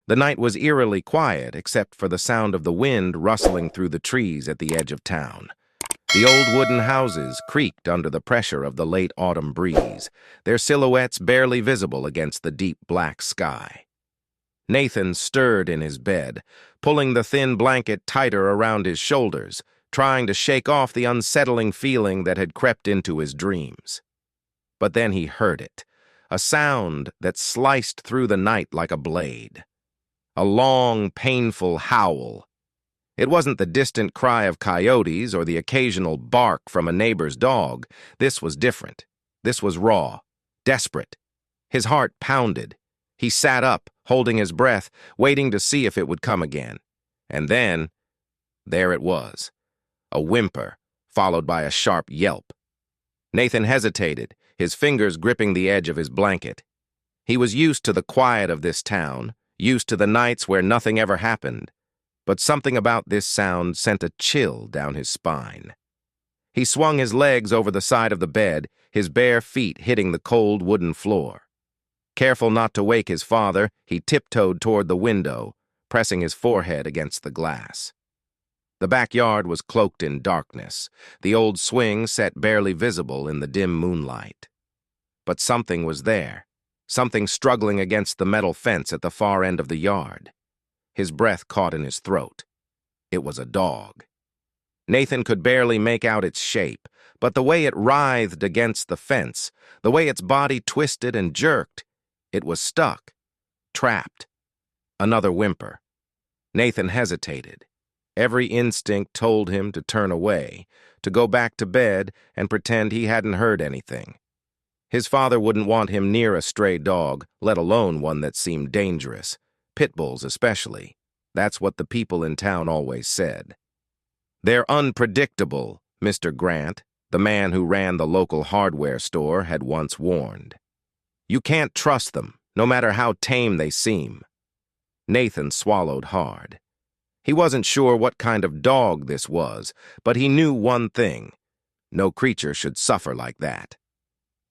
The night was eerily quiet except for the sound of the wind rustling through the trees at the edge of town. The old wooden houses creaked under the pressure of the late autumn breeze, their silhouettes barely visible against the deep black sky. Nathan stirred in his bed, pulling the thin blanket tighter around his shoulders, trying to shake off the unsettling feeling that had crept into his dreams. But then he heard it, a sound that sliced through the night like a blade. A long, painful howl. It wasn't the distant cry of coyotes or the occasional bark from a neighbor's dog. This was different. This was raw, desperate. His heart pounded. He sat up, holding his breath, waiting to see if it would come again. And then, there it was. A whimper, followed by a sharp yelp. Nathan hesitated, his fingers gripping the edge of his blanket. He was used to the quiet of this town, used to the nights where nothing ever happened, but something about this sound sent a chill down his spine. He swung his legs over the side of the bed, his bare feet hitting the cold wooden floor. Careful not to wake his father, he tiptoed toward the window, pressing his forehead against the glass. The backyard was cloaked in darkness, the old swing set barely visible in the dim moonlight. But something was there, something struggling against the metal fence at the far end of the yard. His breath caught in his throat. It was a dog. Nathan could barely make out its shape, but the way it writhed against the fence, the way its body twisted and jerked, it was stuck, trapped. Another whimper. Nathan hesitated. Every instinct told him to turn away, to go back to bed and pretend he hadn't heard anything. His father wouldn't want him near a stray dog, let alone one that seemed dangerous. Pitbulls especially. That's what the people in town always said. "They're unpredictable," Mr. Grant, the man who ran the local hardware store, had once warned. "You can't trust them, no matter how tame they seem." Nathan swallowed hard. He wasn't sure what kind of dog this was, but he knew one thing. No creature should suffer like that.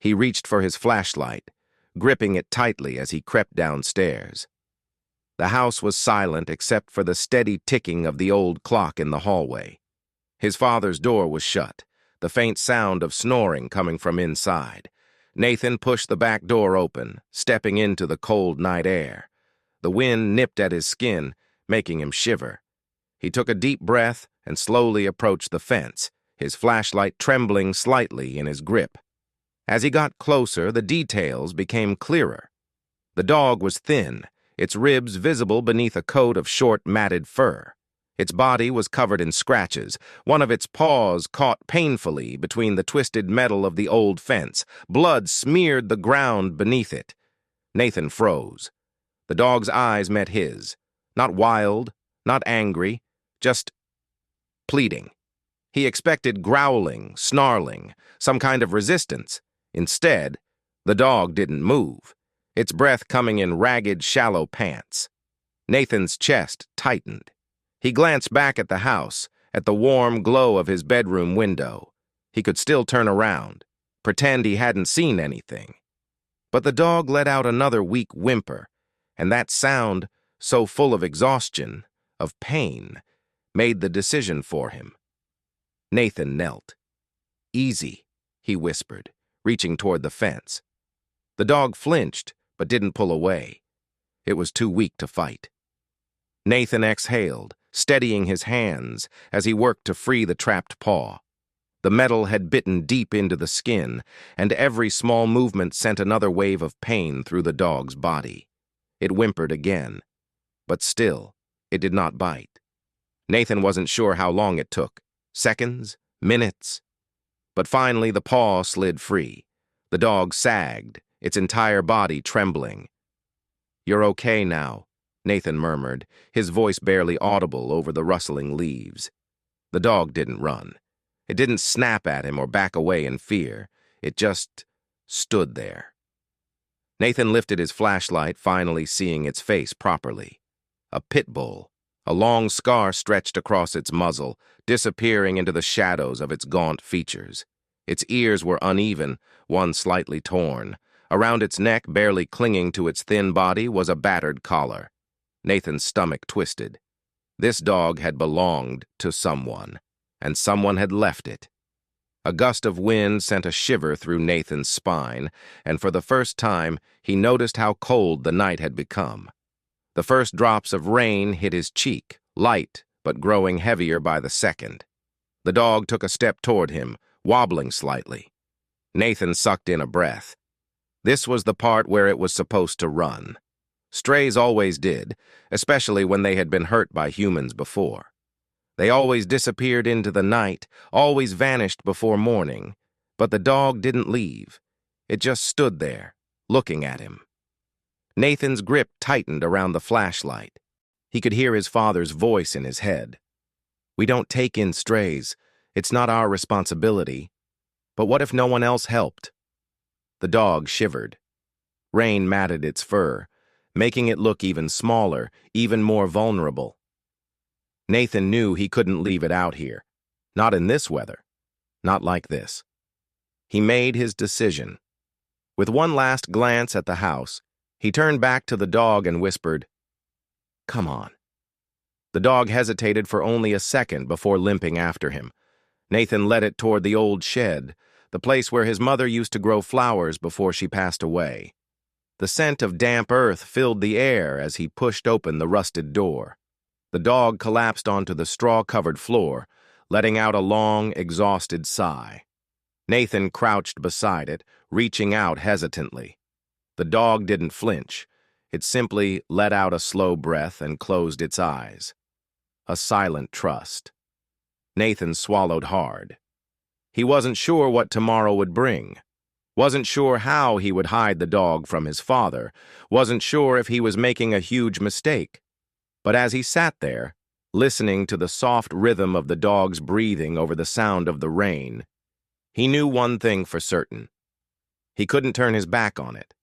He reached for his flashlight, gripping it tightly as he crept downstairs. The house was silent except for the steady ticking of the old clock in the hallway. His father's door was shut, the faint sound of snoring coming from inside. Nathan pushed the back door open, stepping into the cold night air. The wind nipped at his skin, making him shiver. He took a deep breath and slowly approached the fence, his flashlight trembling slightly in his grip. As he got closer, the details became clearer. The dog was thin, its ribs visible beneath a coat of short, matted fur. Its body was covered in scratches. One of its paws caught painfully between the twisted metal of the old fence. Blood smeared the ground beneath it. Nathan froze. The dog's eyes met his. Not wild, not angry, just pleading. He expected growling, snarling, some kind of resistance. Instead, the dog didn't move, its breath coming in ragged, shallow pants. Nathan's chest tightened. He glanced back at the house, at the warm glow of his bedroom window. He could still turn around, pretend he hadn't seen anything. But the dog let out another weak whimper, and that sound, so full of exhaustion, of pain, made the decision for him. Nathan knelt. "Easy," he whispered, reaching toward the fence. The dog flinched, but didn't pull away. It was too weak to fight. Nathan exhaled, steadying his hands as he worked to free the trapped paw. The metal had bitten deep into the skin, and every small movement sent another wave of pain through the dog's body. It whimpered again, but still, it did not bite. Nathan wasn't sure how long it took. Seconds? Minutes? But finally the paw slid free. The dog sagged, its entire body trembling. "You're okay now," Nathan murmured, his voice barely audible over the rustling leaves. The dog didn't run. It didn't snap at him or back away in fear. It just stood there. Nathan lifted his flashlight, finally seeing its face properly. A pit bull. A long scar stretched across its muzzle, disappearing into the shadows of its gaunt features. Its ears were uneven, one slightly torn. Around its neck, barely clinging to its thin body, was a battered collar. Nathan's stomach twisted. This dog had belonged to someone, and someone had left it. A gust of wind sent a shiver through Nathan's spine, and for the first time, he noticed how cold the night had become. The first drops of rain hit his cheek, light but growing heavier by the second. The dog took a step toward him, wobbling slightly. Nathan sucked in a breath. This was the part where it was supposed to run. Strays always did, especially when they had been hurt by humans before. They always disappeared into the night, always vanished before morning, but the dog didn't leave. It just stood there, looking at him. Nathan's grip tightened around the flashlight. He could hear his father's voice in his head. "We don't take in strays. It's not our responsibility. But what if no one else helped?" The dog shivered. Rain matted its fur, making it look even smaller, even more vulnerable. Nathan knew he couldn't leave it out here. Not in this weather. Not like this. He made his decision. With one last glance at the house, he turned back to the dog and whispered, "Come on." The dog hesitated for only a second before limping after him. Nathan led it toward the old shed, the place where his mother used to grow flowers before she passed away. The scent of damp earth filled the air as he pushed open the rusted door. The dog collapsed onto the straw-covered floor, letting out a long, exhausted sigh. Nathan crouched beside it, reaching out hesitantly. The dog didn't flinch. It simply let out a slow breath and closed its eyes. A silent trust. Nathan swallowed hard. He wasn't sure what tomorrow would bring. Wasn't sure how he would hide the dog from his father. Wasn't sure if he was making a huge mistake. But as he sat there, listening to the soft rhythm of the dog's breathing over the sound of the rain, he knew one thing for certain. He couldn't turn his back on it.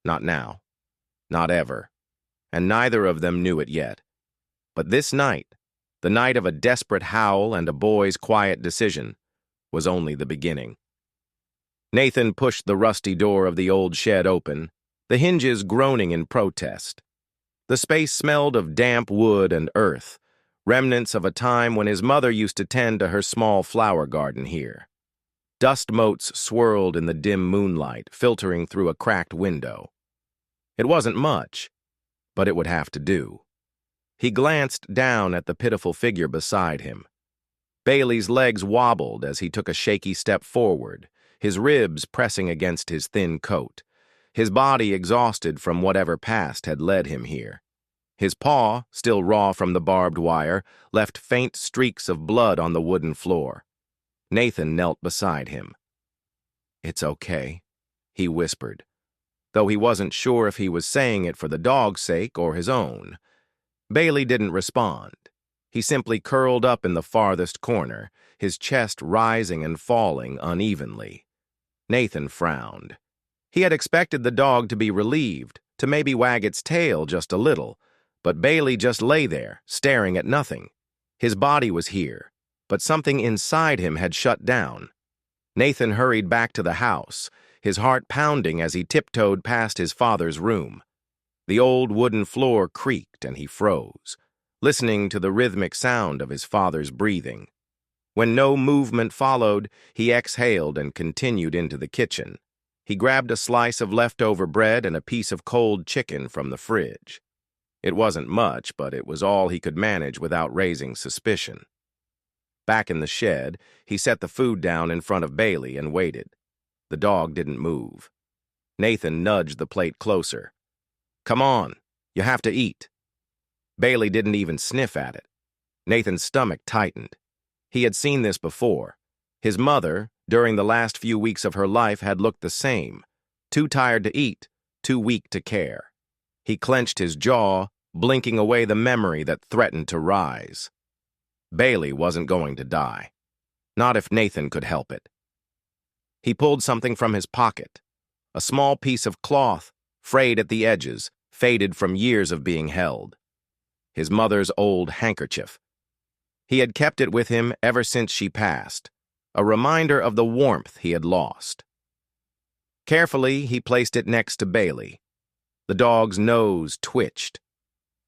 Not now. Not ever. And neither of them knew it yet. But this night, the night of a desperate howl and a boy's quiet decision, was only the beginning. Nathan pushed the rusty door of the old shed open, the hinges groaning in protest. The space smelled of damp wood and earth, remnants of a time when his mother used to tend to her small flower garden here. Dust motes swirled in the dim moonlight, filtering through a cracked window. It wasn't much, but it would have to do. He glanced down at the pitiful figure beside him. Bailey's legs wobbled as he took a shaky step forward, his ribs pressing against his thin coat, his body exhausted from whatever past had led him here. His paw, still raw from the barbed wire, left faint streaks of blood on the wooden floor. Nathan knelt beside him. "It's okay," he whispered, though he wasn't sure if he was saying it for the dog's sake or his own. Bailey didn't respond. He simply curled up in the farthest corner, his chest rising and falling unevenly. Nathan frowned. He had expected the dog to be relieved, to maybe wag its tail just a little, but Bailey just lay there, staring at nothing. His body was here, but something inside him had shut down. Nathan hurried back to the house, his heart pounding as he tiptoed past his father's room. The old wooden floor creaked and he froze, listening to the rhythmic sound of his father's breathing. When no movement followed, he exhaled and continued into the kitchen. He grabbed a slice of leftover bread and a piece of cold chicken from the fridge. It wasn't much, but it was all he could manage without raising suspicion. Back in the shed, he set the food down in front of Bailey and waited. The dog didn't move. Nathan nudged the plate closer. "Come on, you have to eat." Bailey didn't even sniff at it. Nathan's stomach tightened. He had seen this before. His mother, during the last few weeks of her life, had looked the same. Too tired to eat, too weak to care. He clenched his jaw, blinking away the memory that threatened to rise. Bailey wasn't going to die. Not if Nathan could help it. He pulled something from his pocket. A small piece of cloth, frayed at the edges, faded from years of being held. His mother's old handkerchief. He had kept it with him ever since she passed, a reminder of the warmth he had lost. Carefully, he placed it next to Bailey. The dog's nose twitched.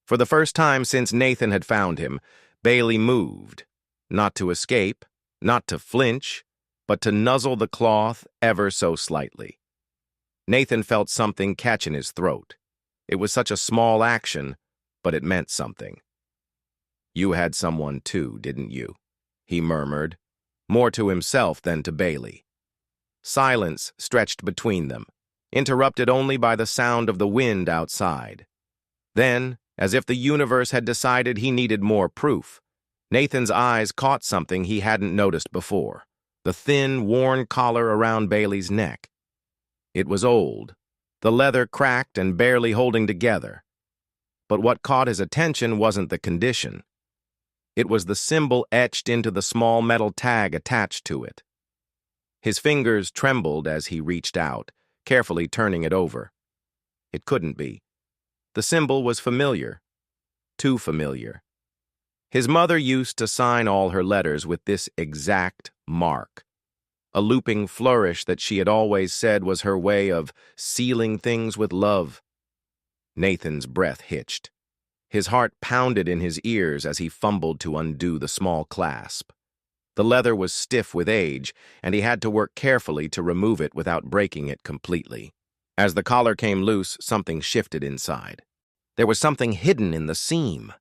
For the first time since Nathan had found him, Bailey moved, not to escape, not to flinch, but to nuzzle the cloth ever so slightly. Nathan felt something catch in his throat. It was such a small action, but it meant something. "You had someone too, didn't you?" he murmured, more to himself than to Bailey. Silence stretched between them, interrupted only by the sound of the wind outside. Then, as if the universe had decided he needed more proof, Nathan's eyes caught something he hadn't noticed before, the thin, worn collar around Bailey's neck. It was old, the leather cracked and barely holding together. But what caught his attention wasn't the condition. It was the symbol etched into the small metal tag attached to it. His fingers trembled as he reached out, carefully turning it over. It couldn't be. The symbol was familiar. Too familiar. His mother used to sign all her letters with this exact mark, a looping flourish that she had always said was her way of sealing things with love. Nathan's breath hitched. His heart pounded in his ears as he fumbled to undo the small clasp. The leather was stiff with age, and he had to work carefully to remove it without breaking it completely. As the collar came loose, something shifted inside. There was something hidden in the seam.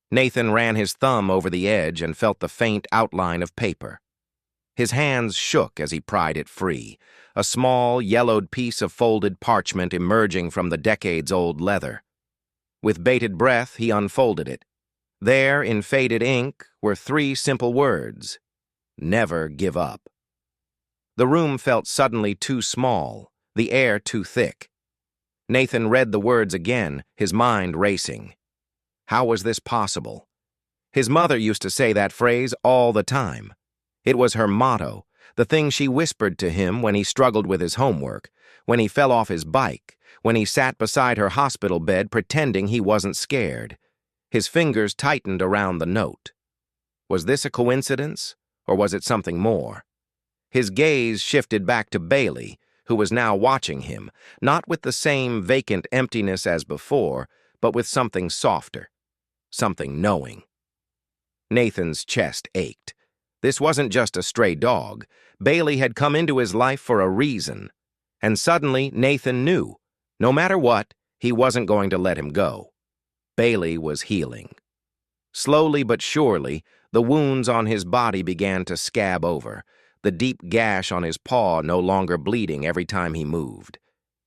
Nathan ran his thumb over the edge and felt the faint outline of paper. His hands shook as he pried it free, a small, yellowed piece of folded parchment emerging from the decades-old leather. With bated breath, he unfolded it. There, in faded ink, were 3 simple words: "Never give up." The room felt suddenly too small, the air too thick. Nathan read the words again, his mind racing. How was this possible? His mother used to say that phrase all the time. It was her motto, the thing she whispered to him when he struggled with his homework, when he fell off his bike, when he sat beside her hospital bed pretending he wasn't scared. His fingers tightened around the note. Was this a coincidence, or was it something more? His gaze shifted back to Bailey, who was now watching him, not with the same vacant emptiness as before, but with something softer, something knowing. Nathan's chest ached. This wasn't just a stray dog. Bailey had come into his life for a reason. And suddenly, Nathan knew. No matter what, he wasn't going to let him go. Bailey was healing. Slowly but surely, the wounds on his body began to scab over, the deep gash on his paw no longer bleeding every time he moved.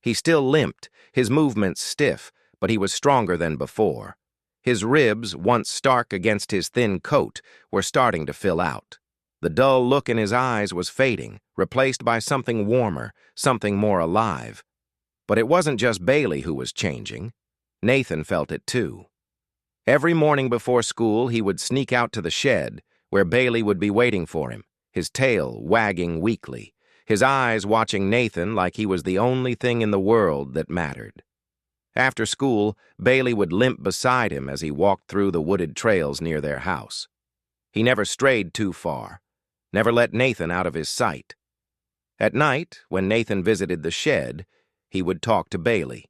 He still limped, his movements stiff, but he was stronger than before. His ribs, once stark against his thin coat, were starting to fill out. The dull look in his eyes was fading, replaced by something warmer, something more alive. But it wasn't just Bailey who was changing. Nathan felt it too. Every morning before school, he would sneak out to the shed, where Bailey would be waiting for him, his tail wagging weakly, his eyes watching Nathan like he was the only thing in the world that mattered. After school, Bailey would limp beside him as he walked through the wooded trails near their house. He never strayed too far, never let Nathan out of his sight. At night, when Nathan visited the shed, he would talk to Bailey.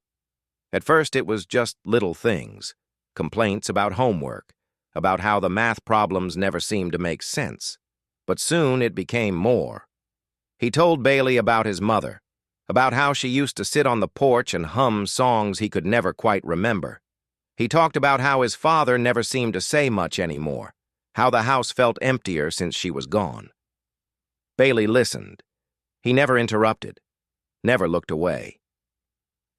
At first, it was just little things, complaints about homework, about how the math problems never seemed to make sense. But soon it became more. He told Bailey about his mother, about how she used to sit on the porch and hum songs he could never quite remember. He talked about how his father never seemed to say much anymore, how the house felt emptier since she was gone. Bailey listened. He never interrupted, never looked away.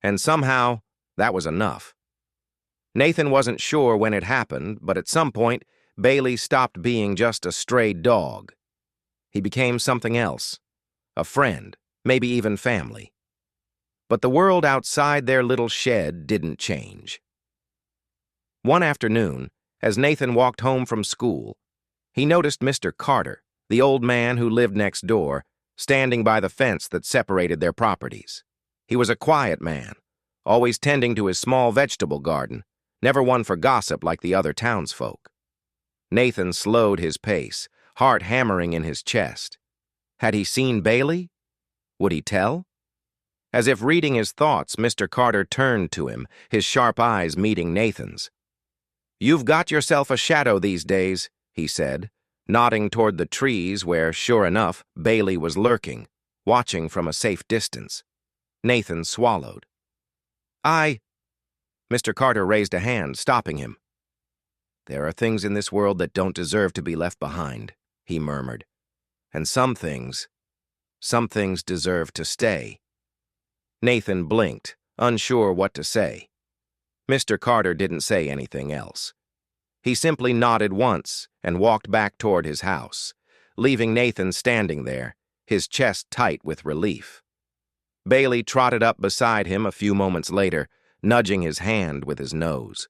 And somehow, that was enough. Nathan wasn't sure when it happened, but at some point, Bailey stopped being just a stray dog. He became something else, a friend, maybe even family. But the world outside their little shed didn't change. One afternoon, as Nathan walked home from school, he noticed Mr. Carter, the old man who lived next door, standing by the fence that separated their properties. He was a quiet man, always tending to his small vegetable garden, never one for gossip like the other townsfolk. Nathan slowed his pace, heart hammering in his chest. Had he seen Bailey? Would he tell? As if reading his thoughts, Mr. Carter turned to him, his sharp eyes meeting Nathan's. "You've got yourself a shadow these days," he said, nodding toward the trees where, sure enough, Bailey was lurking, watching from a safe distance. Nathan swallowed. Mr. Carter raised a hand, stopping him. "There are things in this world that don't deserve to be left behind," he murmured. "And some things deserve to stay." Nathan blinked, unsure what to say. Mr. Carter didn't say anything else. He simply nodded once and walked back toward his house, leaving Nathan standing there, his chest tight with relief. Bailey trotted up beside him a few moments later, nudging his hand with his nose.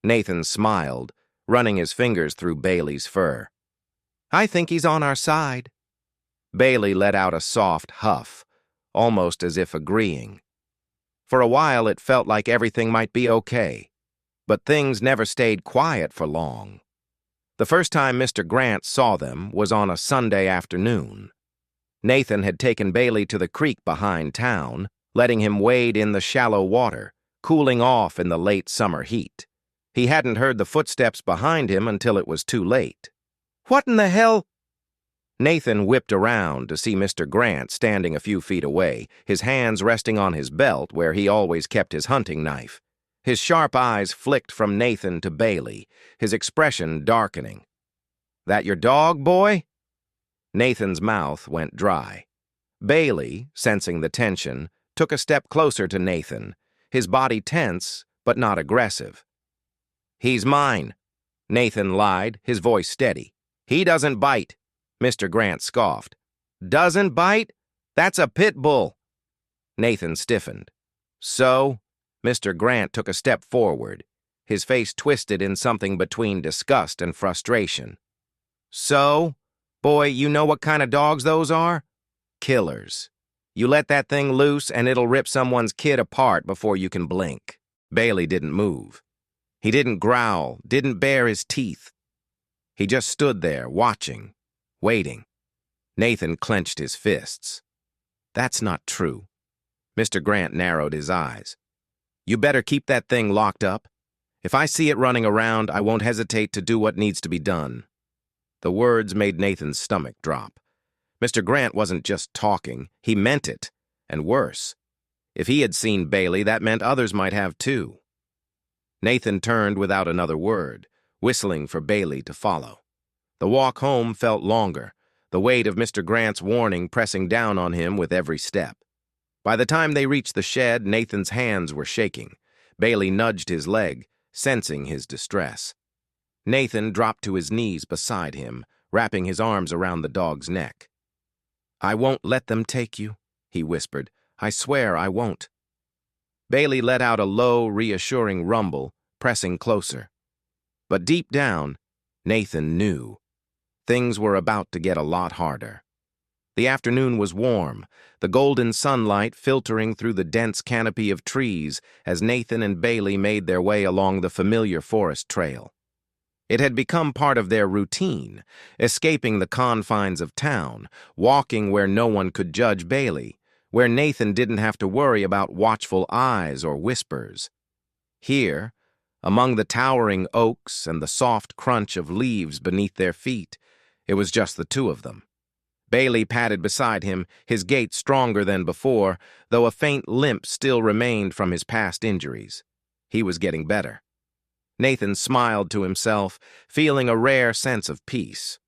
Nathan smiled, running his fingers through Bailey's fur. "I think he's on our side." Bailey let out a soft huff, almost as if agreeing. For a while it felt like everything might be okay, but things never stayed quiet for long. The first time Mr. Grant saw them was on a Sunday afternoon. Nathan had taken Bailey to the creek behind town, letting him wade in the shallow water, cooling off in the late summer heat. He hadn't heard the footsteps behind him until it was too late. "What in the hell?" Nathan whipped around to see Mr. Grant standing a few feet away, his hands resting on his belt where he always kept his hunting knife. His sharp eyes flicked from Nathan to Bailey, his expression darkening. "That your dog, boy?" Nathan's mouth went dry. Bailey, sensing the tension, took a step closer to Nathan, his body tense but not aggressive. "He's mine," Nathan lied, his voice steady. "He doesn't bite." Mr. Grant scoffed. "Doesn't bite? That's a Pitbull." Nathan stiffened. "So?" Mr. Grant took a step forward, his face twisted in something between disgust and frustration. "So? Boy, you know what kind of dogs those are? Killers. You let that thing loose and it'll rip someone's kid apart before you can blink." Bailey didn't move. He didn't growl, didn't bare his teeth. He just stood there, watching, waiting. Nathan clenched his fists. "That's not true." Mr. Grant narrowed his eyes. "You better keep that thing locked up. If I see it running around, I won't hesitate to do what needs to be done." The words made Nathan's stomach drop. Mr. Grant wasn't just talking, he meant it, and worse. If he had seen Bailey, that meant others might have too. Nathan turned without another word, whistling for Bailey to follow. The walk home felt longer, the weight of Mr. Grant's warning pressing down on him with every step. By the time they reached the shed, Nathan's hands were shaking. Bailey nudged his leg, sensing his distress. Nathan dropped to his knees beside him, wrapping his arms around the dog's neck. "I won't let them take you," he whispered. "I swear I won't." Bailey let out a low, reassuring rumble, pressing closer. But deep down, Nathan knew. Things were about to get a lot harder. The afternoon was warm, the golden sunlight filtering through the dense canopy of trees as Nathan and Bailey made their way along the familiar forest trail. It had become part of their routine, escaping the confines of town, walking where no one could judge Bailey, where Nathan didn't have to worry about watchful eyes or whispers. Here, among the towering oaks and the soft crunch of leaves beneath their feet, it was just the two of them. Bailey padded beside him, his gait stronger than before, though a faint limp still remained from his past injuries. He was getting better. Nathan smiled to himself, feeling a rare sense of peace.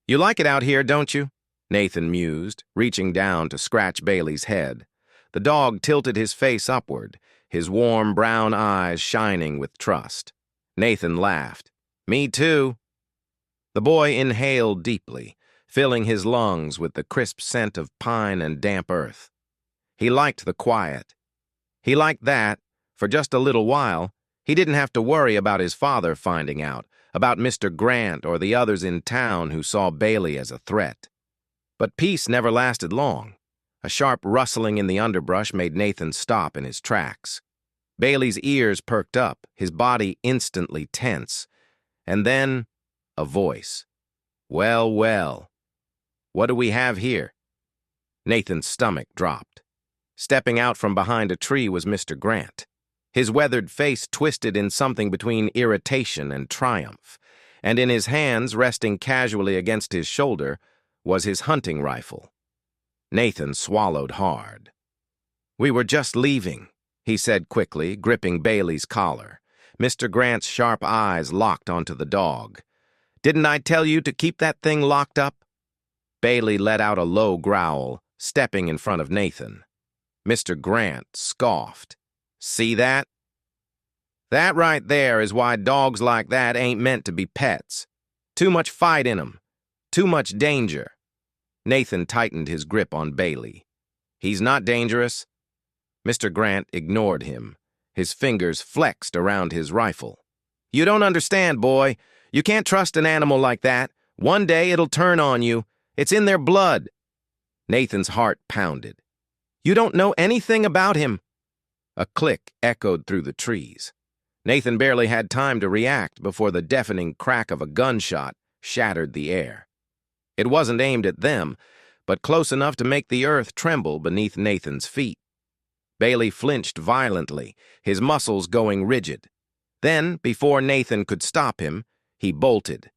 "You like it out here, don't you?" Nathan mused, reaching down to scratch Bailey's head. The dog tilted his face upward, his warm brown eyes shining with trust. Nathan laughed. "Me too." The boy inhaled deeply, filling his lungs with the crisp scent of pine and damp earth. He liked the quiet. He liked that, for just a little while, he didn't have to worry about his father finding out, about Mr. Grant or the others in town who saw Bailey as a threat. But peace never lasted long. A sharp rustling in the underbrush made Nathan stop in his tracks. Bailey's ears perked up, his body instantly tense. And then, a voice. "Well, well. What do we have here?" Nathan's stomach dropped. Stepping out from behind a tree was Mr. Grant. His weathered face twisted in something between irritation and triumph, and in his hands, resting casually against his shoulder, was his hunting rifle. Nathan swallowed hard. "We were just leaving," he said quickly, gripping Bailey's collar. Mr. Grant's sharp eyes locked onto the dog. "Didn't I tell you to keep that thing locked up?" Bailey let out a low growl, stepping in front of Nathan. Mr. Grant scoffed. "See that? That right there is why dogs like that ain't meant to be pets. Too much fight in 'em. Too much danger." Nathan tightened his grip on Bailey. "He's not dangerous." Mr. Grant ignored him. His fingers flexed around his rifle. "You don't understand, boy. You can't trust an animal like that. One day it'll turn on you. It's in their blood." Nathan's heart pounded. "You don't know anything about him." A click echoed through the trees. Nathan barely had time to react before the deafening crack of a gunshot shattered the air. It wasn't aimed at them, but close enough to make the earth tremble beneath Nathan's feet. Bailey flinched violently, his muscles going rigid. Then, before Nathan could stop him, he bolted.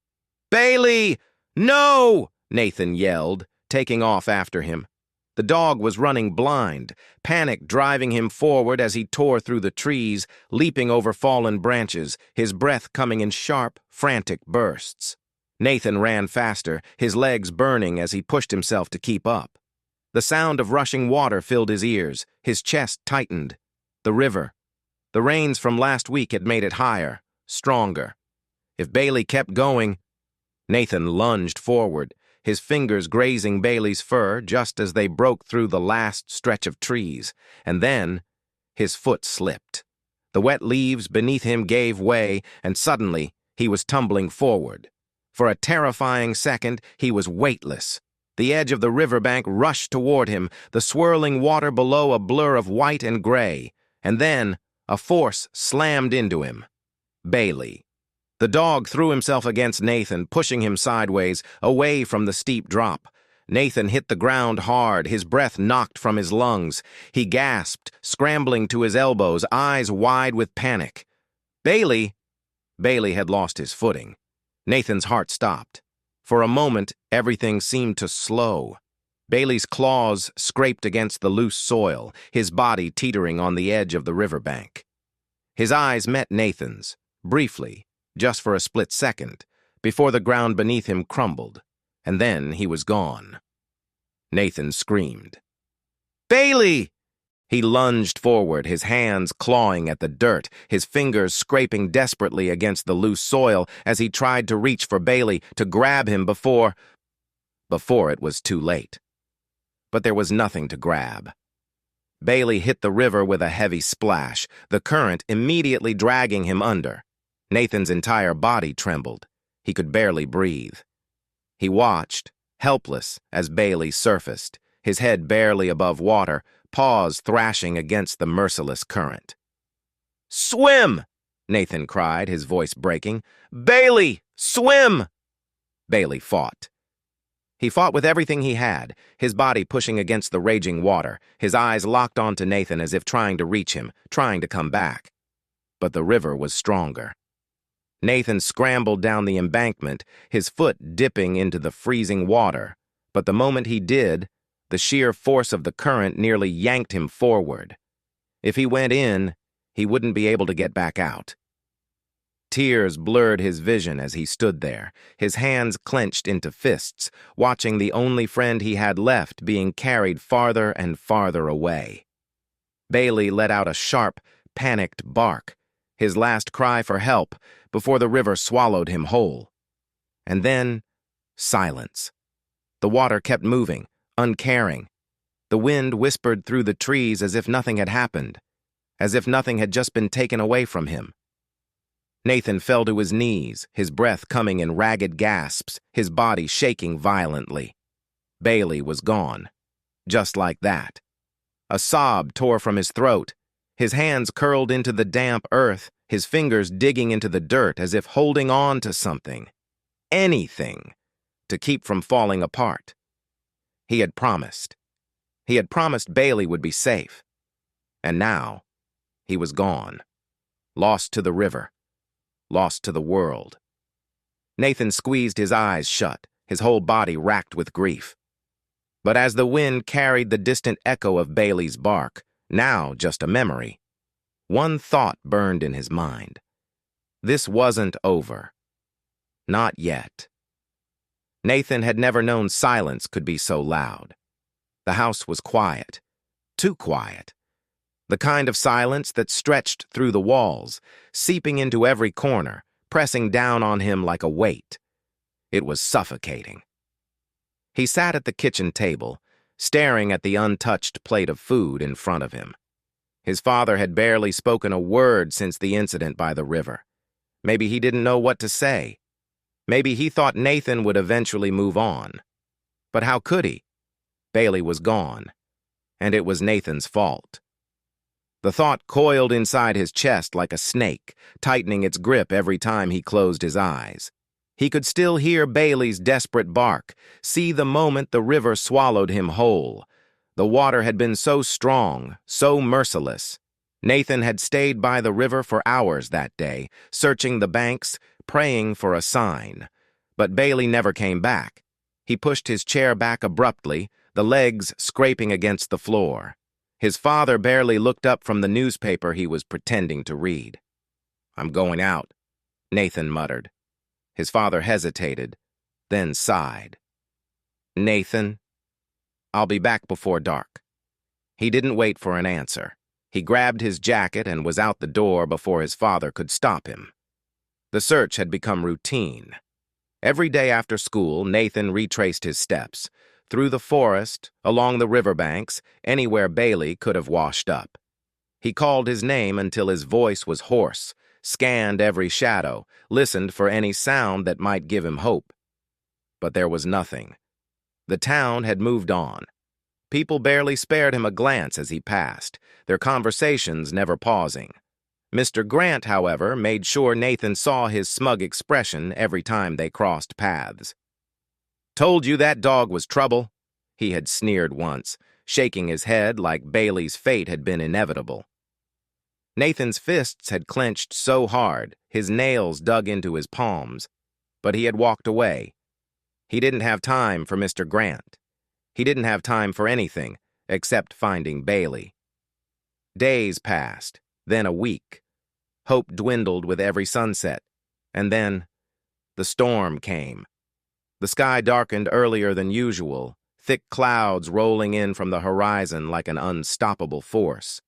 "Bailey! No!" Nathan yelled, taking off after him. The dog was running blind, panic driving him forward as he tore through the trees, leaping over fallen branches, his breath coming in sharp, frantic bursts. Nathan ran faster, his legs burning as he pushed himself to keep up. The sound of rushing water filled his ears, his chest tightened. The river. The rains from last week had made it higher, stronger. If Bailey kept going... Nathan lunged forward, his fingers grazing Bailey's fur just as they broke through the last stretch of trees, and then his foot slipped. The wet leaves beneath him gave way, and suddenly he was tumbling forward. For a terrifying second, he was weightless. The edge of the riverbank rushed toward him, the swirling water below a blur of white and gray, and then a force slammed into him. Bailey. The dog threw himself against Nathan, pushing him sideways, away from the steep drop. Nathan hit the ground hard, his breath knocked from his lungs. He gasped, scrambling to his elbows, eyes wide with panic. "Bailey!" Bailey had lost his footing. Nathan's heart stopped. For a moment, everything seemed to slow. Bailey's claws scraped against the loose soil, his body teetering on the edge of the riverbank. His eyes met Nathan's, briefly, just for a split second, before the ground beneath him crumbled, and then he was gone. Nathan screamed. "Bailey!" He lunged forward, his hands clawing at the dirt, his fingers scraping desperately against the loose soil as he tried to reach for Bailey, to grab him before it was too late. But there was nothing to grab. Bailey hit the river with a heavy splash, the current immediately dragging him under. Nathan's entire body trembled. He could barely breathe. He watched, helpless, as Bailey surfaced, his head barely above water, paws thrashing against the merciless current. "Swim!" Nathan cried, his voice breaking. "Bailey, swim!" Bailey fought. He fought with everything he had, his body pushing against the raging water, his eyes locked onto Nathan as if trying to reach him, trying to come back. But the river was stronger. Nathan scrambled down the embankment, his foot dipping into the freezing water, but the moment he did, the sheer force of the current nearly yanked him forward. If he went in, he wouldn't be able to get back out. Tears blurred his vision as he stood there, his hands clenched into fists, watching the only friend he had left being carried farther and farther away. Bailey let out a sharp, panicked bark, his last cry for help, before the river swallowed him whole. And then, silence. The water kept moving, uncaring. The wind whispered through the trees as if nothing had happened, as if nothing had just been taken away from him. Nathan fell to his knees, his breath coming in ragged gasps, his body shaking violently. Bailey was gone. Just like that. A sob tore from his throat. His hands curled into the damp earth, his fingers digging into the dirt as if holding on to something. Anything. To keep from falling apart. He had promised. He had promised Bailey would be safe. And now, He was gone. Lost to the river. Lost to the world. Nathan squeezed his eyes shut, his whole body racked with grief. But as the wind carried the distant echo of Bailey's bark, now just a memory, one thought burned in his mind. This wasn't over. Not yet. Nathan had never known silence could be so loud. The house was quiet. Too quiet. The kind of silence that stretched through the walls, seeping into every corner, pressing down on him like a weight. It was suffocating. He sat at the kitchen table, staring at the untouched plate of food in front of him. His father had barely spoken a word since the incident by the river. Maybe he didn't know what to say. Maybe he thought Nathan would eventually move on. But how could he? Bailey was gone, and it was Nathan's fault. The thought coiled inside his chest like a snake, tightening its grip every time he closed his eyes. He could still hear Bailey's desperate bark, see the moment the river swallowed him whole. The water had been so strong, so merciless. Nathan had stayed by the river for hours that day, searching the banks, praying for a sign. But Bailey never came back. He pushed his chair back abruptly, the legs scraping against the floor. His father barely looked up from the newspaper he was pretending to read. "I'm going out," Nathan muttered. His father hesitated, then sighed. "Nathan, I'll be back before dark." He didn't wait for an answer. He grabbed his jacket and was out the door before his father could stop him. The search had become routine. Every day after school, Nathan retraced his steps, through the forest, along the riverbanks, anywhere Bailey could have washed up. He called his name until his voice was hoarse, scanned every shadow, listened for any sound that might give him hope. But there was nothing. The town had moved on. People barely spared him a glance as he passed, their conversations never pausing. Mr. Grant, however, made sure Nathan saw his smug expression every time they crossed paths. "Told you that dog was trouble," he had sneered once, shaking his head like Bailey's fate had been inevitable. Nathan's fists had clenched so hard, his nails dug into his palms, but he had walked away. He didn't have time for Mr. Grant. He didn't have time for anything except finding Bailey. Days passed, then a week. Hope dwindled with every sunset, and then the storm came. The sky darkened earlier than usual, thick clouds rolling in from the horizon like an unstoppable force.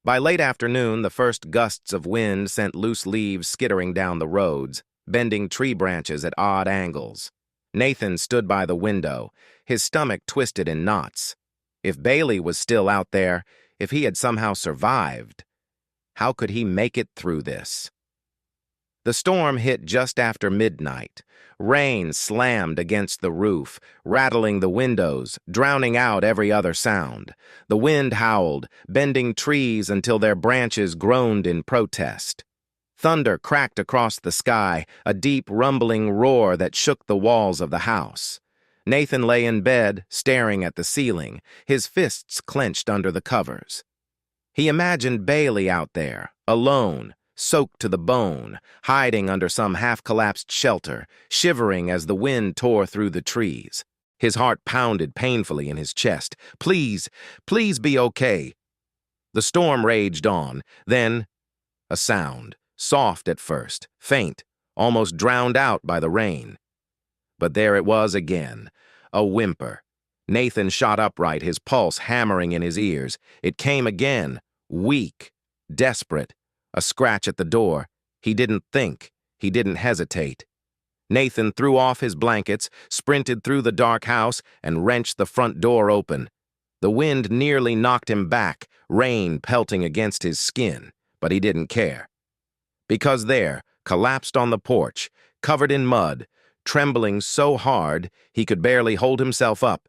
By late afternoon, the first gusts of wind sent loose leaves skittering down the roads, bending tree branches at odd angles. Nathan stood by the window, his stomach twisted in knots. If Bailey was still out there, if he had somehow survived, how could he make it through this? The storm hit just after midnight. Rain slammed against the roof, rattling the windows, drowning out every other sound. The wind howled, bending trees until their branches groaned in protest. Thunder cracked across the sky, a deep rumbling roar that shook the walls of the house. Nathan lay in bed, staring at the ceiling, his fists clenched under the covers. He imagined Bailey out there, alone, soaked to the bone, hiding under some half-collapsed shelter, shivering as the wind tore through the trees. His heart pounded painfully in his chest. Please, please be okay. The storm raged on, then a sound, soft at first, faint, almost drowned out by the rain. But there it was again, a whimper. Nathan shot upright, his pulse hammering in his ears. It came again, weak, desperate. A scratch at the door. He didn't think. He didn't hesitate. Nathan threw off his blankets, sprinted through the dark house, and wrenched the front door open. The wind nearly knocked him back, rain pelting against his skin, but he didn't care. Because there, collapsed on the porch, covered in mud, trembling so hard he could barely hold himself up.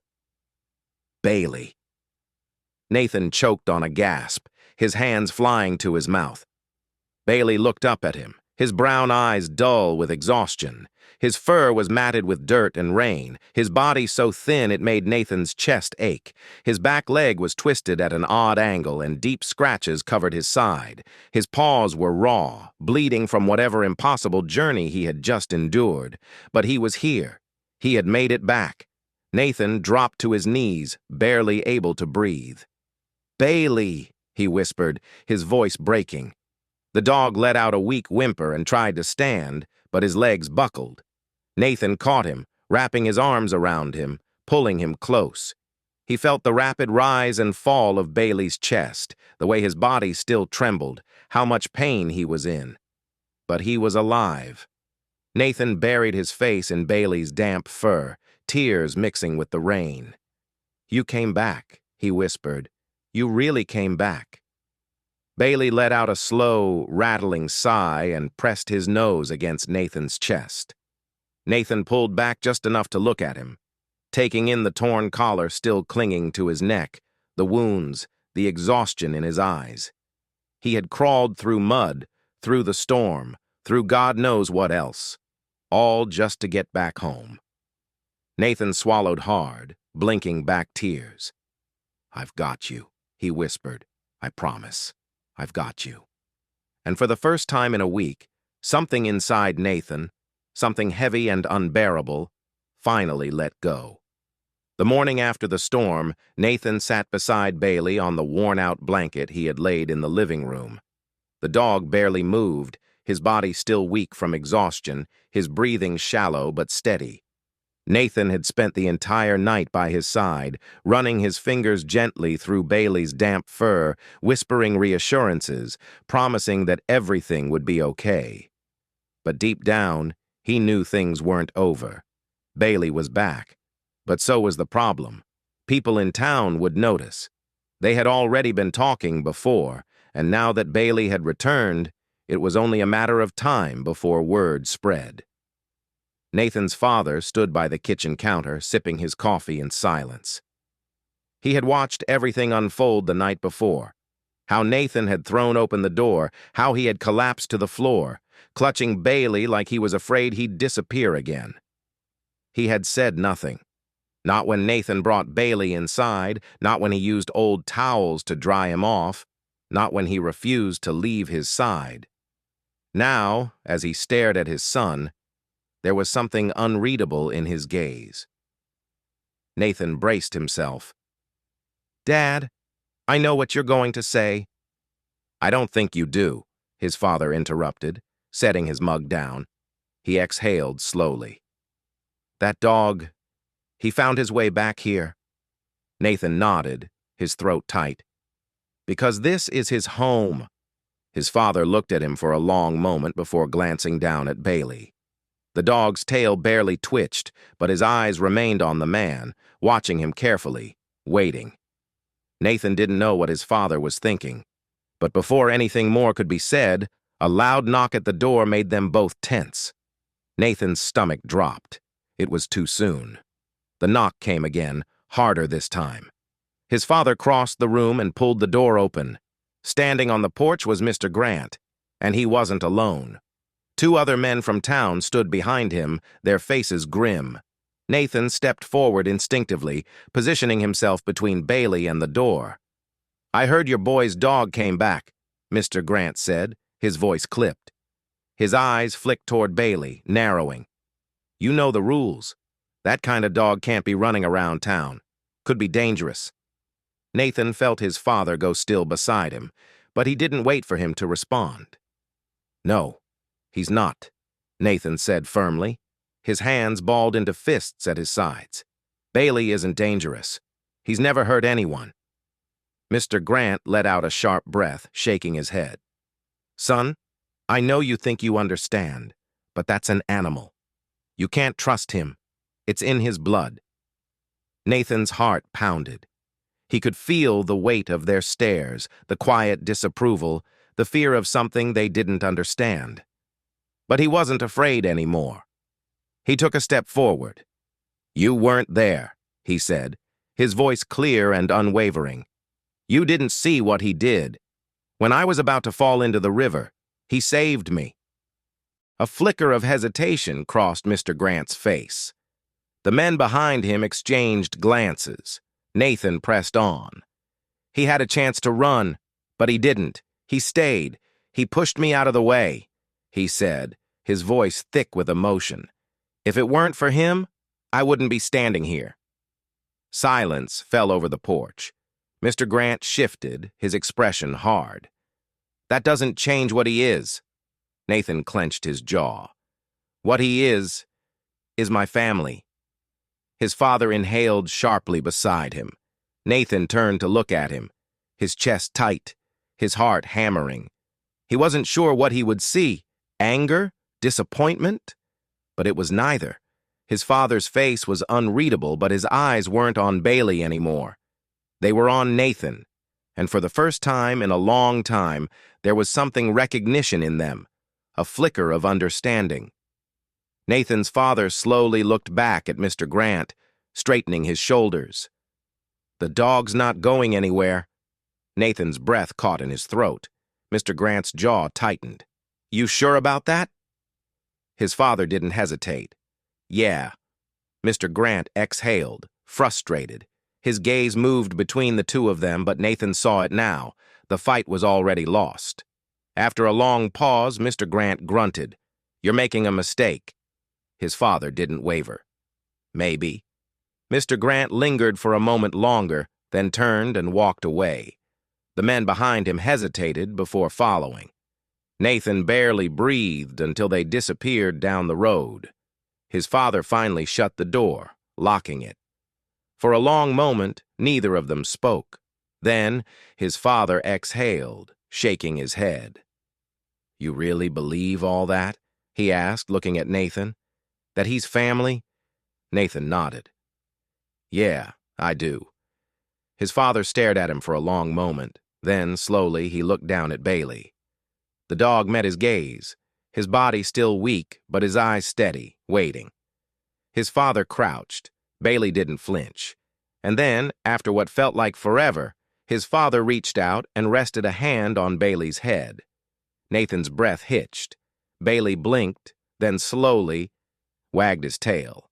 Bailey. Nathan choked on a gasp, his hands flying to his mouth. Bailey looked up at him, his brown eyes dull with exhaustion. His fur was matted with dirt and rain, his body so thin it made Nathan's chest ache. His back leg was twisted at an odd angle, and deep scratches covered his side. His paws were raw, bleeding from whatever impossible journey he had just endured. But he was here. He had made it back. Nathan dropped to his knees, barely able to breathe. "Bailey," he whispered, his voice breaking. The dog let out a weak whimper and tried to stand, but his legs buckled. Nathan caught him, wrapping his arms around him, pulling him close. He felt the rapid rise and fall of Bailey's chest, the way his body still trembled, how much pain he was in. But he was alive. Nathan buried his face in Bailey's damp fur, tears mixing with the rain. "You came back," he whispered. "You really came back." Bailey let out a slow, rattling sigh and pressed his nose against Nathan's chest. Nathan pulled back just enough to look at him, taking in the torn collar still clinging to his neck, the wounds, the exhaustion in his eyes. He had crawled through mud, through the storm, through God knows what else, all just to get back home. Nathan swallowed hard, blinking back tears. "I've got you," he whispered. "I promise. I've got you." And for the first time in a week, something inside Nathan, something heavy and unbearable, finally let go. The morning after the storm, Nathan sat beside Bailey on the worn-out blanket he had laid in the living room. The dog barely moved, his body still weak from exhaustion, his breathing shallow but steady. Nathan had spent the entire night by his side, running his fingers gently through Bailey's damp fur, whispering reassurances, promising that everything would be okay. But deep down, he knew things weren't over. Bailey was back. But so was the problem. People in town would notice. They had already been talking before, and now that Bailey had returned, it was only a matter of time before word spread. Nathan's father stood by the kitchen counter, sipping his coffee in silence. He had watched everything unfold the night before. How Nathan had thrown open the door, how he had collapsed to the floor, clutching Bailey like he was afraid he'd disappear again. He had said nothing. Not when Nathan brought Bailey inside, not when he used old towels to dry him off, not when he refused to leave his side. Now, as he stared at his son, there was something unreadable in his gaze. Nathan braced himself. "Dad, I know what you're going to say." "I don't think you do," his father interrupted, setting his mug down. He exhaled slowly. "That dog, he found his way back here." Nathan nodded, his throat tight. "Because this is his home." His father looked at him for a long moment before glancing down at Bailey. The dog's tail barely twitched, but his eyes remained on the man, watching him carefully, waiting. Nathan didn't know what his father was thinking, but before anything more could be said, a loud knock at the door made them both tense. Nathan's stomach dropped. It was too soon. The knock came again, harder this time. His father crossed the room and pulled the door open. Standing on the porch was Mr. Grant, and he wasn't alone. 2 other men from town stood behind him, their faces grim. Nathan stepped forward instinctively, positioning himself between Bailey and the door. "I heard your boy's dog came back," Mr. Grant said, his voice clipped. His eyes flicked toward Bailey, narrowing. "You know the rules. That kind of dog can't be running around town. Could be dangerous." Nathan felt his father go still beside him, but he didn't wait for him to respond. "No. He's not," Nathan said firmly, his hands balled into fists at his sides. "Bailey isn't dangerous. He's never hurt anyone." Mr. Grant let out a sharp breath, shaking his head. "Son, I know you think you understand, but that's an animal. You can't trust him. It's in his blood." Nathan's heart pounded. He could feel the weight of their stares, the quiet disapproval, the fear of something they didn't understand. But he wasn't afraid anymore. He took a step forward. "You weren't there," he said, his voice clear and unwavering. "You didn't see what he did. When I was about to fall into the river, he saved me." A flicker of hesitation crossed Mr. Grant's face. The men behind him exchanged glances. Nathan pressed on. He had a chance to run, but he didn't. He stayed. He pushed me out of the way, he said, his voice thick with emotion. If it weren't for him, I wouldn't be standing here. Silence fell over the porch. Mr. Grant shifted, his expression hard. That doesn't change what he is. Nathan clenched his jaw. What he is my family. His father inhaled sharply beside him. Nathan turned to look at him, his chest tight, his heart hammering. He wasn't sure what he would see, anger, disappointment, but it was neither. His father's face was unreadable, but his eyes weren't on Bailey anymore. They were on Nathan, and for the first time in a long time, there was something recognition in them, a flicker of understanding. Nathan's father slowly looked back at Mr. Grant, straightening his shoulders. The dog's not going anywhere. Nathan's breath caught in his throat. Mr. Grant's jaw tightened. You sure about that? His father didn't hesitate. Yeah. Mr. Grant exhaled, frustrated. His gaze moved between the two of them, but Nathan saw it now. The fight was already lost. After a long pause, Mr. Grant grunted. You're making a mistake. His father didn't waver. Maybe. Mr. Grant lingered for a moment longer, then turned and walked away. The men behind him hesitated before following. Nathan barely breathed until they disappeared down the road. His father finally shut the door, locking it. For a long moment, neither of them spoke. Then, his father exhaled, shaking his head. You really believe all that? He asked, looking at Nathan. That he's family? Nathan nodded. Yeah, I do. His father stared at him for a long moment. Then, slowly, he looked down at Bailey. The dog met his gaze, his body still weak, but his eyes steady, waiting. His father crouched. Bailey didn't flinch. And then, after what felt like forever, his father reached out and rested a hand on Bailey's head. Nathan's breath hitched. Bailey blinked, then slowly wagged his tail.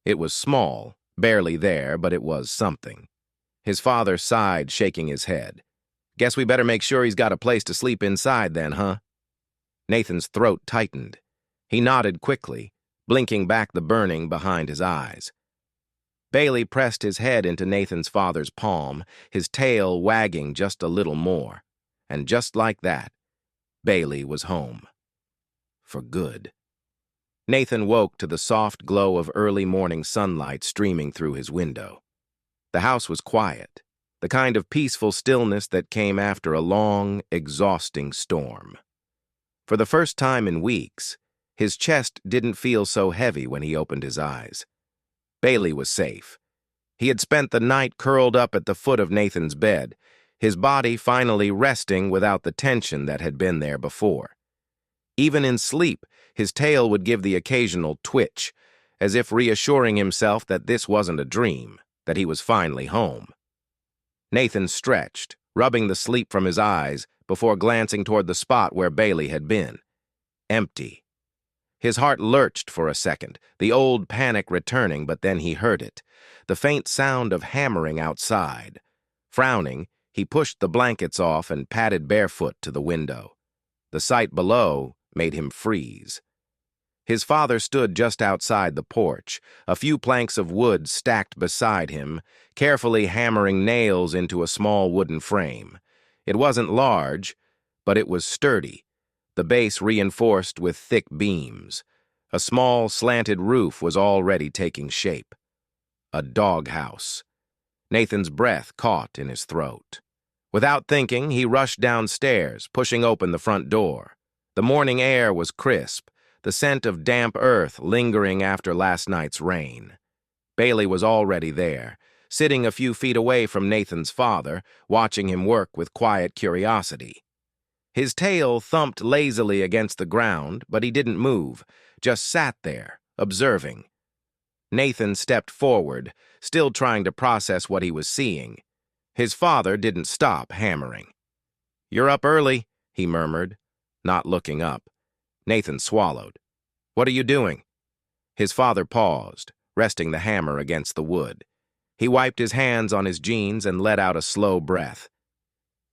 It was small, barely there, but it was something. His father sighed, shaking his head. Guess we better make sure he's got a place to sleep inside then, huh? Nathan's throat tightened. He nodded quickly, blinking back the burning behind his eyes. Bailey pressed his head into Nathan's father's palm, his tail wagging just a little more. And just like that, Bailey was home. For good. Nathan woke to the soft glow of early morning sunlight streaming through his window. The house was quiet, the kind of peaceful stillness that came after a long, exhausting storm. For the first time in weeks, his chest didn't feel so heavy when he opened his eyes. Bailey was safe. He had spent the night curled up at the foot of Nathan's bed, his body finally resting without the tension that had been there before. Even in sleep, his tail would give the occasional twitch, as if reassuring himself that this wasn't a dream, that he was finally home. Nathan stretched, rubbing the sleep from his eyes before glancing toward the spot where Bailey had been. Empty. His heart lurched for a second, the old panic returning, but then he heard it, the faint sound of hammering outside. Frowning, he pushed the blankets off and padded barefoot to the window. The sight below made him freeze. His father stood just outside the porch, a few planks of wood stacked beside him, carefully hammering nails into a small wooden frame. It wasn't large, but it was sturdy, the base reinforced with thick beams. A small, slanted roof was already taking shape. A doghouse. Nathan's breath caught in his throat. Without thinking, he rushed downstairs, pushing open the front door. The morning air was crisp, the scent of damp earth lingering after last night's rain. Bailey was already there, sitting a few feet away from Nathan's father, watching him work with quiet curiosity. His tail thumped lazily against the ground, but he didn't move, just sat there, observing. Nathan stepped forward, still trying to process what he was seeing. His father didn't stop hammering. "You're up early," he murmured, not looking up. Nathan swallowed. "What are you doing?" His father paused, resting the hammer against the wood. He wiped his hands on his jeans and let out a slow breath.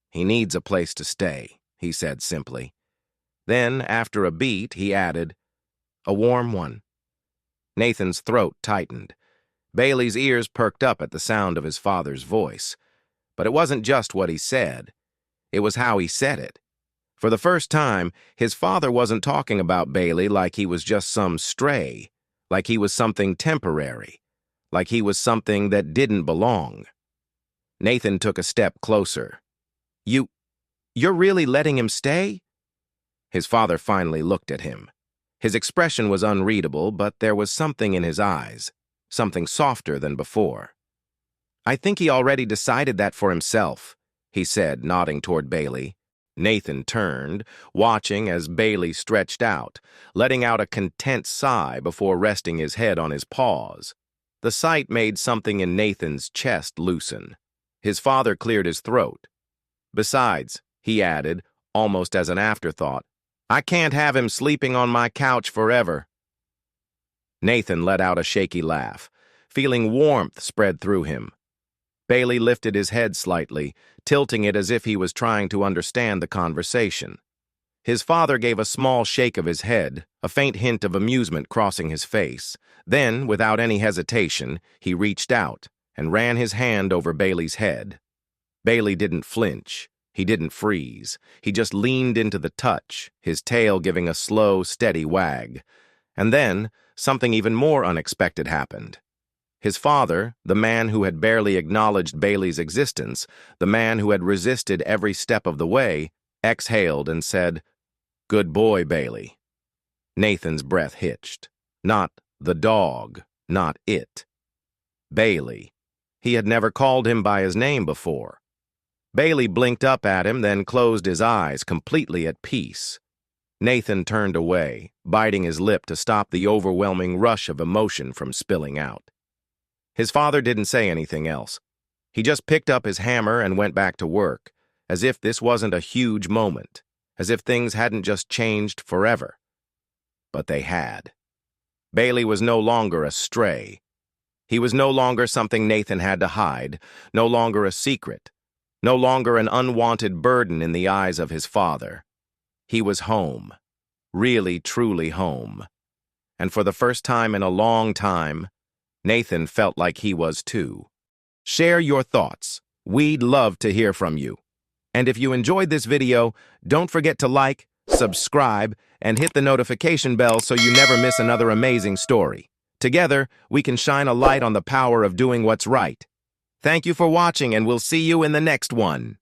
"He needs a place to stay," he said simply. Then, after a beat, he added, "A warm one." Nathan's throat tightened. Bailey's ears perked up at the sound of his father's voice. But it wasn't just what he said. It was how he said it. For the first time, his father wasn't talking about Bailey like he was just some stray, like he was something temporary, like he was something that didn't belong. Nathan took a step closer. You're really letting him stay?" His father finally looked at him. His expression was unreadable, but there was something in his eyes, something softer than before. "I think he already decided that for himself," he said, nodding toward Bailey. Nathan turned, watching as Bailey stretched out, letting out a content sigh before resting his head on his paws. The sight made something in Nathan's chest loosen. His father cleared his throat. "Besides," he added, almost as an afterthought, "I can't have him sleeping on my couch forever." Nathan let out a shaky laugh, feeling warmth spread through him. Bailey lifted his head slightly, tilting it as if he was trying to understand the conversation. His father gave a small shake of his head, a faint hint of amusement crossing his face. Then, without any hesitation, he reached out and ran his hand over Bailey's head. Bailey didn't flinch. He didn't freeze. He just leaned into the touch, his tail giving a slow, steady wag. And then, something even more unexpected happened. His father, the man who had barely acknowledged Bailey's existence, the man who had resisted every step of the way, exhaled and said, "Good boy, Bailey." Nathan's breath hitched. Not the dog, not it. Bailey. He had never called him by his name before. Bailey blinked up at him, then closed his eyes, completely at peace. Nathan turned away, biting his lip to stop the overwhelming rush of emotion from spilling out. His father didn't say anything else. He just picked up his hammer and went back to work, as if this wasn't a huge moment, as if things hadn't just changed forever. But they had. Bailey was no longer a stray. He was no longer something Nathan had to hide, no longer a secret, no longer an unwanted burden in the eyes of his father. He was home, really, truly home. And for the first time in a long time, Nathan felt like he was too. Share your thoughts. We'd love to hear from you. And if you enjoyed this video, don't forget to like, subscribe, and hit the notification bell so you never miss another amazing story. Together, we can shine a light on the power of doing what's right. Thank you for watching, and we'll see you in the next one.